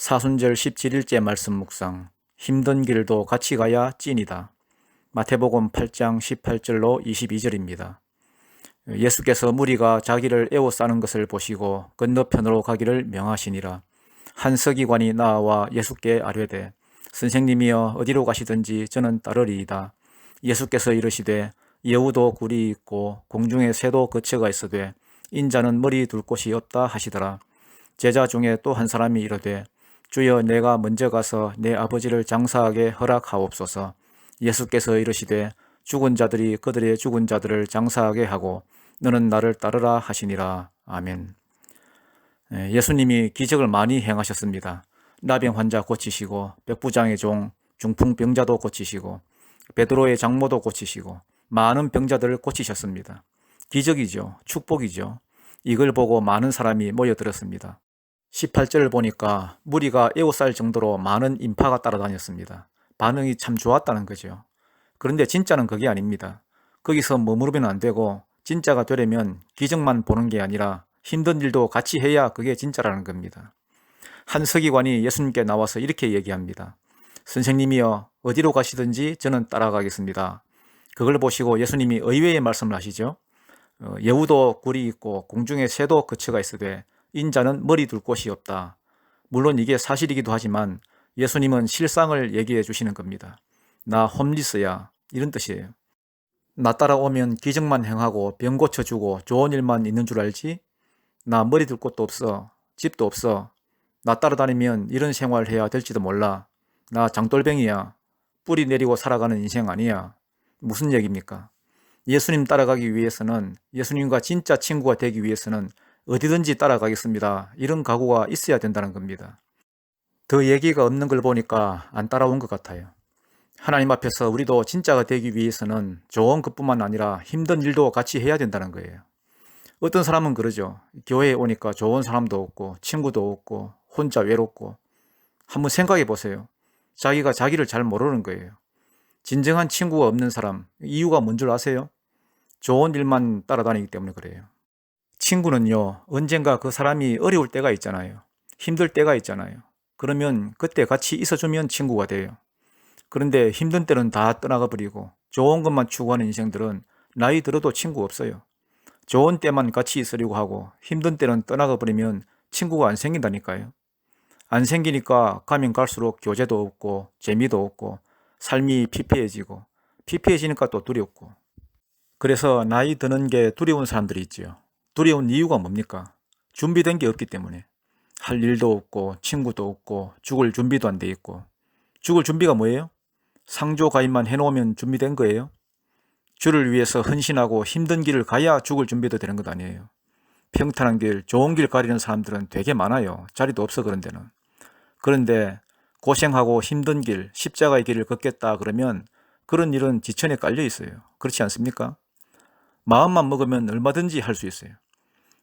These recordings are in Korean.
사순절 17일째 말씀 묵상. 힘든 길도 같이 가야 찐이다. 마태복음 8장 18절로 22절입니다. 예수께서 무리가 자기를 에워싸는 것을 보시고 건너편으로 가기를 명하시니라. 한 서기관이 나와 예수께 아뢰되 선생님이여 어디로 가시든지 저는 따르리이다. 예수께서 이르시되 여우도 굴이 있고 공중에 새도 거처가 있으되 인자는 머리 둘 곳이 없다 하시더라. 제자 중에 또 한 사람이 이르되 주여 내가 먼저 가서 내 아버지를 장사하게 허락하옵소서. 예수께서 이르시되 죽은 자들이 그들의 죽은 자들을 장사하게 하고 너는 나를 따르라 하시니라. 아멘. 예수님이 기적을 많이 행하셨습니다. 나병 환자 고치시고 백부장의 종 중풍병자도 고치시고 베드로의 장모도 고치시고 많은 병자들을 고치셨습니다. 기적이죠. 축복이죠. 이걸 보고 많은 사람이 모여들었습니다. 18절을 보니까 무리가 에워쌀 정도로 많은 인파가 따라다녔습니다. 반응이 참 좋았다는 거죠. 그런데 진짜는 그게 아닙니다. 거기서 머무르면 안 되고 진짜가 되려면 기적만 보는 게 아니라 힘든 일도 같이 해야 그게 진짜라는 겁니다. 한 서기관이 예수님께 나와서 이렇게 얘기합니다. 선생님이여 어디로 가시든지 저는 따라가겠습니다. 그걸 보시고 예수님이 의외의 말씀을 하시죠. 여우도 굴이 있고 공중에 새도 거처가 있으되 인자는 머리 둘 곳이 없다. 물론 이게 사실이기도 하지만 예수님은 실상을 얘기해 주시는 겁니다. 나 홈리스야 이런 뜻이에요. 나 따라오면 기적만 행하고 병 고쳐주고 좋은 일만 있는 줄 알지? 나 머리 둘 곳도 없어. 집도 없어. 나 따라다니면 이런 생활을 해야 될지도 몰라. 나 장돌뱅이야. 뿌리 내리고 살아가는 인생 아니야. 무슨 얘기입니까? 예수님 따라가기 위해서는, 예수님과 진짜 친구가 되기 위해서는 어디든지 따라가겠습니다. 이런 각오가 있어야 된다는 겁니다. 더 얘기가 없는 걸 보니까 안 따라온 것 같아요. 하나님 앞에서 우리도 진짜가 되기 위해서는 좋은 것뿐만 아니라 힘든 일도 같이 해야 된다는 거예요. 어떤 사람은 그러죠. 교회에 오니까 좋은 사람도 없고 친구도 없고 혼자 외롭고. 한번 생각해 보세요. 자기가 자기를 잘 모르는 거예요. 진정한 친구가 없는 사람, 이유가 뭔 줄 아세요? 좋은 일만 따라다니기 때문에 그래요. 친구는요, 언젠가 그 사람이 어려울 때가 있잖아요. 힘들 때가 있잖아요. 그러면 그때 같이 있어주면 친구가 돼요. 그런데 힘든 때는 다 떠나가 버리고 좋은 것만 추구하는 인생들은 나이 들어도 친구 없어요. 좋은 때만 같이 있으려고 하고 힘든 때는 떠나가 버리면 친구가 안 생긴다니까요. 안 생기니까 가면 갈수록 교제도 없고 재미도 없고 삶이 피폐해지고 피폐해지니까 또 두렵고. 그래서 나이 드는 게 두려운 사람들이 있지요. 두려운 이유가 뭡니까? 준비된 게 없기 때문에. 할 일도 없고 친구도 없고 죽을 준비도 안 돼 있고. 죽을 준비가 뭐예요? 상조 가입만 해놓으면 준비된 거예요? 주를 위해서 헌신하고 힘든 길을 가야 죽을 준비도 되는 것 아니에요. 평탄한 길, 좋은 길 가리는 사람들은 되게 많아요. 자리도 없어 그런 데는. 그런데 고생하고 힘든 길, 십자가의 길을 걷겠다 그러면 그런 일은 지천에 깔려 있어요. 그렇지 않습니까? 마음만 먹으면 얼마든지 할 수 있어요.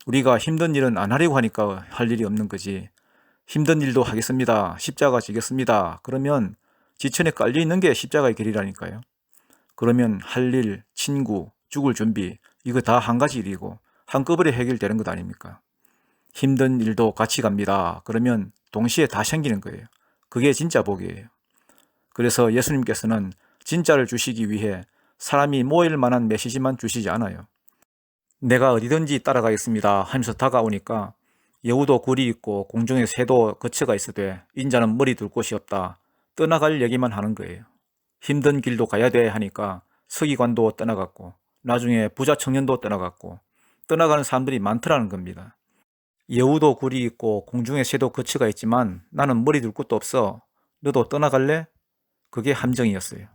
우리가 힘든 일은 안 하려고 하니까 할 일이 없는 거지. 힘든 일도 하겠습니다. 십자가 지겠습니다. 그러면 지천에 깔려 있는 게 십자가의 길이라니까요. 그러면 할 일, 친구, 죽을 준비 이거 다 한 가지 일이고 한꺼번에 해결되는 것 아닙니까? 힘든 일도 같이 갑니다. 그러면 동시에 다 생기는 거예요. 그게 진짜 복이에요. 그래서 예수님께서는 진짜를 주시기 위해 사람이 모일 만한 메시지만 주시지 않아요. 내가 어디든지 따라가겠습니다 하면서 다가오니까 여우도 굴이 있고 공중에 새도 거처가 있으되 인자는 머리 둘 곳이 없다. 떠나갈 얘기만 하는 거예요. 힘든 길도 가야 돼 하니까 서기관도 떠나갔고 나중에 부자 청년도 떠나갔고 떠나가는 사람들이 많더라는 겁니다. 여우도 굴이 있고 공중에 새도 거처가 있지만 나는 머리 둘 곳도 없어. 너도 떠나갈래? 그게 함정이었어요.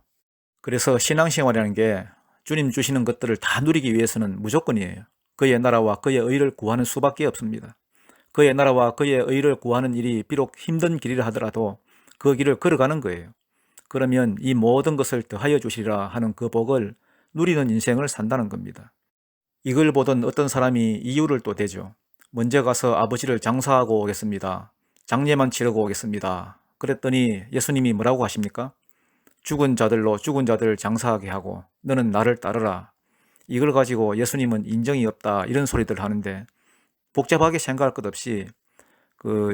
그래서 신앙생활이라는 게 주님 주시는 것들을 다 누리기 위해서는 무조건이에요. 그의 나라와 그의 의를 구하는 수밖에 없습니다. 그의 나라와 그의 의를 구하는 일이 비록 힘든 길이라 하더라도 그 길을 걸어가는 거예요. 그러면 이 모든 것을 더하여 주시리라 하는 그 복을 누리는 인생을 산다는 겁니다. 이걸 보던 어떤 사람이 이유를 또 대죠. 먼저 가서 아버지를 장사하고 오겠습니다. 장례만 치르고 오겠습니다. 그랬더니 예수님이 뭐라고 하십니까? 죽은 자들로 죽은 자들을 장사하게 하고 너는 나를 따르라. 이걸 가지고 예수님은 인정이 없다 이런 소리들 하는데 복잡하게 생각할 것 없이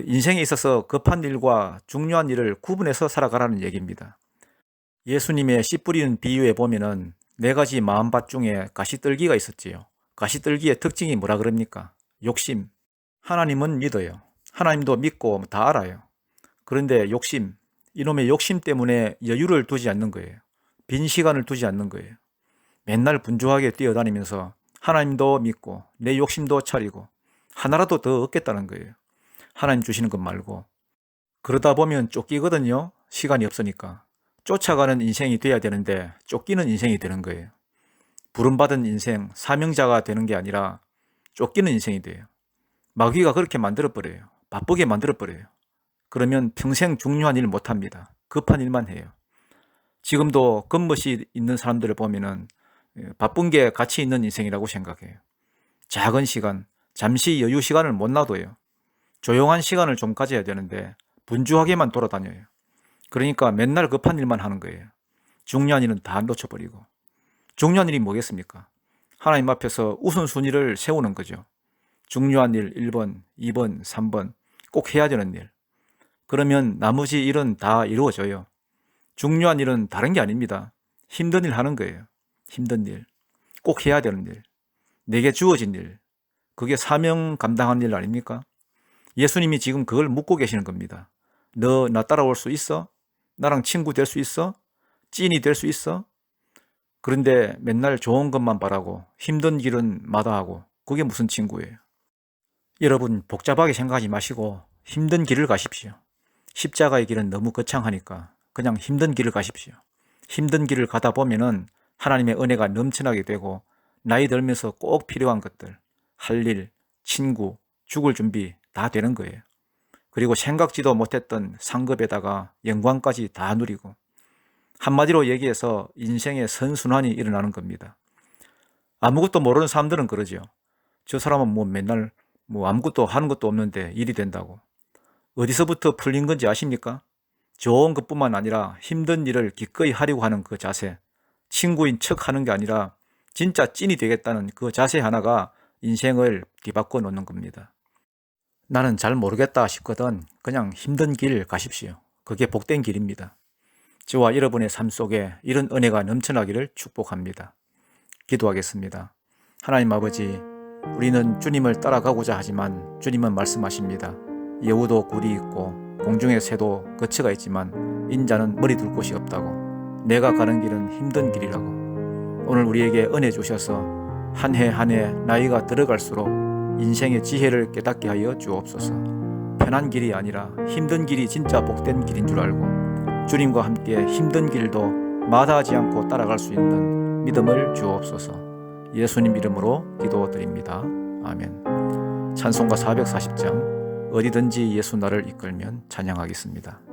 인생에 있어서 급한 일과 중요한 일을 구분해서 살아가라는 얘기입니다. 예수님의 씨 뿌리는 비유에 보면은 4가지 마음밭 중에 가시떨기가 있었지요. 가시떨기의 특징이 뭐라 그럽니까? 욕심. 하나님은 믿어요. 하나님도 믿고 다 알아요. 그런데 욕심, 이놈의 욕심 때문에 여유를 두지 않는 거예요. 빈 시간을 두지 않는 거예요. 맨날 분주하게 뛰어다니면서 하나님도 믿고 내 욕심도 차리고 하나라도 더 얻겠다는 거예요. 하나님 주시는 것 말고. 그러다 보면 쫓기거든요. 시간이 없으니까. 쫓아가는 인생이 돼야 되는데 쫓기는 인생이 되는 거예요. 부름받은 인생, 사명자가 되는 게 아니라 쫓기는 인생이 돼요. 마귀가 그렇게 만들어버려요. 바쁘게 만들어버려요. 그러면 평생 중요한 일 못합니다. 급한 일만 해요. 지금도 겉멋이 있는 사람들을 보면은 바쁜 게 가치 있는 인생이라고 생각해요. 작은 시간, 잠시 여유 시간을 못 놔둬요. 조용한 시간을 좀 가져야 되는데 분주하게만 돌아다녀요. 그러니까 맨날 급한 일만 하는 거예요. 중요한 일은 다 놓쳐버리고. 중요한 일이 뭐겠습니까? 하나님 앞에서 우선순위를 세우는 거죠. 중요한 일 1번, 2번, 3번 꼭 해야 되는 일. 그러면 나머지 일은 다 이루어져요. 중요한 일은 다른 게 아닙니다. 힘든 일 하는 거예요. 힘든 일. 꼭 해야 되는 일. 내게 주어진 일. 그게 사명 감당하는 일 아닙니까? 예수님이 지금 그걸 묻고 계시는 겁니다. 너 나 따라올 수 있어? 나랑 친구 될 수 있어? 찐이 될 수 있어? 그런데 맨날 좋은 것만 바라고 힘든 길은 마다하고 그게 무슨 친구예요? 여러분 복잡하게 생각하지 마시고 힘든 길을 가십시오. 십자가의 길은 너무 거창하니까 그냥 힘든 길을 가십시오. 힘든 길을 가다 보면은 하나님의 은혜가 넘쳐나게 되고 나이 들면서 꼭 필요한 것들, 할 일, 친구, 죽을 준비 다 되는 거예요. 그리고 생각지도 못했던 상급에다가 영광까지 다 누리고 한마디로 얘기해서 인생의 선순환이 일어나는 겁니다. 아무것도 모르는 사람들은 그러죠. 저 사람은 뭐 맨날 아무것도 하는 것도 없는데 일이 된다고. 어디서부터 풀린 건지 아십니까? 좋은 것뿐만 아니라 힘든 일을 기꺼이 하려고 하는 그 자세, 친구인 척 하는 게 아니라 진짜 찐이 되겠다는 그 자세 하나가 인생을 뒤바꿔 놓는 겁니다. 나는 잘 모르겠다 싶거든 그냥 힘든 길 가십시오. 그게 복된 길입니다. 저와 여러분의 삶 속에 이런 은혜가 넘쳐나기를 축복합니다. 기도하겠습니다. 하나님 아버지, 우리는 주님을 따라가고자 하지만 주님은 말씀하십니다. 여우도 굴이 있고 공중의 새도 거처가 있지만 인자는 머리 둘 곳이 없다고. 내가 가는 길은 힘든 길이라고. 오늘 우리에게 은혜 주셔서 한 해 한 해 나이가 들어갈수록 인생의 지혜를 깨닫게 하여 주옵소서. 편한 길이 아니라 힘든 길이 진짜 복된 길인 줄 알고 주님과 함께 힘든 길도 마다하지 않고 따라갈 수 있는 믿음을 주옵소서. 예수님 이름으로 기도드립니다. 아멘. 찬송가 440장 어디든지 예수 나를 이끌면 찬양하겠습니다.